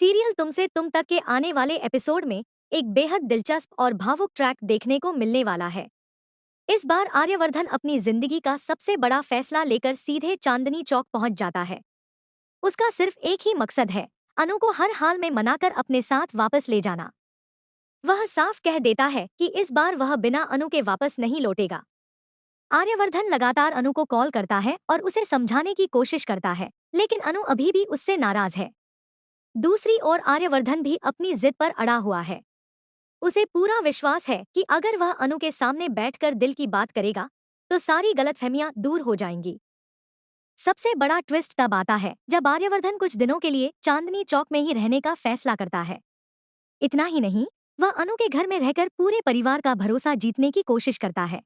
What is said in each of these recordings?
Serial तुमसे तुम तक के आने वाले एपिसोड में एक बेहद दिलचस्प और भावुक ट्रैक देखने को मिलने वाला है। इस बार आर्यवर्धन अपनी जिंदगी का सबसे बड़ा फैसला लेकर सीधे चांदनी चौक पहुंच जाता है। उसका सिर्फ एक ही मकसद है, अनु को हर हाल में मनाकर अपने साथ वापस ले जाना। वह साफ कह देता है कि इस बार वह बिना अनु के वापस नहीं लौटेगा। आर्यवर्धन लगातार अनु को कॉल करता है और उसे समझाने की कोशिश करता है, लेकिन अनु अभी भी उससे नाराज है। दूसरी ओर आर्यवर्धन भी अपनी जिद पर अड़ा हुआ है। उसे पूरा विश्वास है कि अगर वह अनु के सामने बैठकर दिल की बात करेगा तो सारी गलतफहमियां दूर हो जाएंगी। सबसे बड़ा ट्विस्ट तब आता है जब आर्यवर्धन कुछ दिनों के लिए चांदनी चौक में ही रहने का फैसला करता है। इतना ही नहीं, वह अनु के घर में रहकर पूरे परिवार का भरोसा जीतने की कोशिश करता है।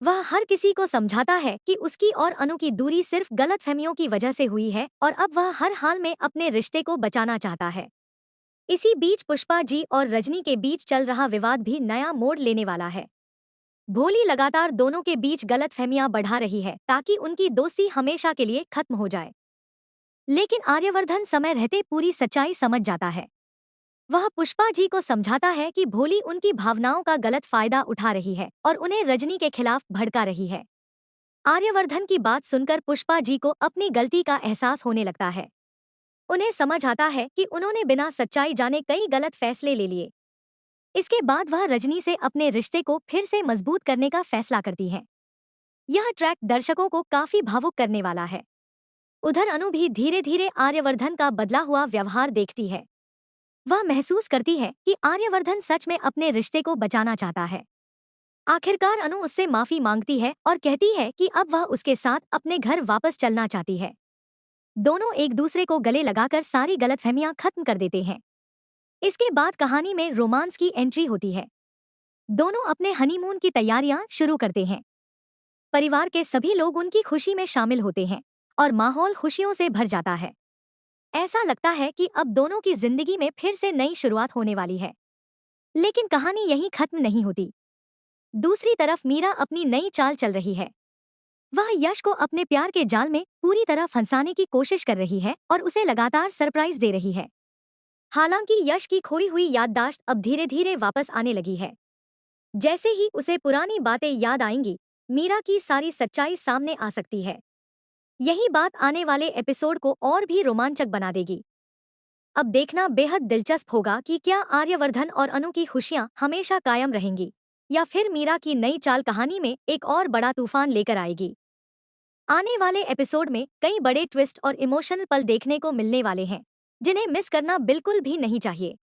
वह हर किसी को समझाता है कि उसकी और अनु की दूरी सिर्फ गलतफहमियों की वजह से हुई है और अब वह हर हाल में अपने रिश्ते को बचाना चाहता है। इसी बीच पुष्पा जी और रजनी के बीच चल रहा विवाद भी नया मोड़ लेने वाला है। भोली लगातार दोनों के बीच गलतफहमियां बढ़ा रही है ताकि उनकी दोस्ती हमेशा के लिए खत्म हो जाए। लेकिन आर्यवर्धन समय रहते पूरी सच्चाई समझ जाता है। वह पुष्पा जी को समझाता है कि भोली उनकी भावनाओं का गलत फायदा उठा रही है और उन्हें रजनी के खिलाफ भड़का रही है। आर्यवर्धन की बात सुनकर पुष्पा जी को अपनी गलती का एहसास होने लगता है। उन्हें समझ आता है कि उन्होंने बिना सच्चाई जाने कई गलत फैसले ले लिए। इसके बाद वह रजनी से अपने रिश्ते को फिर से मजबूत करने का फैसला करती है। यह ट्रैक दर्शकों को काफी भावुक करने वाला है। उधर अनु भी धीरे धीरे आर्यवर्धन का बदला हुआ व्यवहार देखती है। वह महसूस करती है कि आर्यवर्धन सच में अपने रिश्ते को बचाना चाहता है। आखिरकार अनु उससे माफी मांगती है और कहती है कि अब वह उसके साथ अपने घर वापस चलना चाहती है। दोनों एक दूसरे को गले लगाकर सारी गलतफहमियां खत्म कर देते हैं। इसके बाद कहानी में रोमांस की एंट्री होती है। दोनों अपने हनीमून की तैयारियां शुरू करते हैं। परिवार के सभी लोग उनकी खुशी में शामिल होते हैं और माहौल खुशियों से भर जाता है। ऐसा लगता है कि अब दोनों की जिंदगी में फिर से नई शुरुआत होने वाली है। लेकिन कहानी यहीं खत्म नहीं होती। दूसरी तरफ मीरा अपनी नई चाल चल रही है। वह यश को अपने प्यार के जाल में पूरी तरह फंसाने की कोशिश कर रही है और उसे लगातार सरप्राइज दे रही है। हालांकि यश की खोई हुई याददाश्त अब धीरे धीरे वापस आने लगी है। जैसे ही उसे पुरानी बातें याद आएंगी, मीरा की सारी सच्चाई सामने आ सकती है। यही बात आने वाले एपिसोड को और भी रोमांचक बना देगी। अब देखना बेहद दिलचस्प होगा कि क्या आर्यवर्धन और अनु की खुशियां हमेशा कायम रहेंगी या फिर मीरा की नई चाल कहानी में एक और बड़ा तूफान लेकर आएगी। आने वाले एपिसोड में कई बड़े ट्विस्ट और इमोशनल पल देखने को मिलने वाले हैं, जिन्हें मिस करना बिल्कुल भी नहीं चाहिए।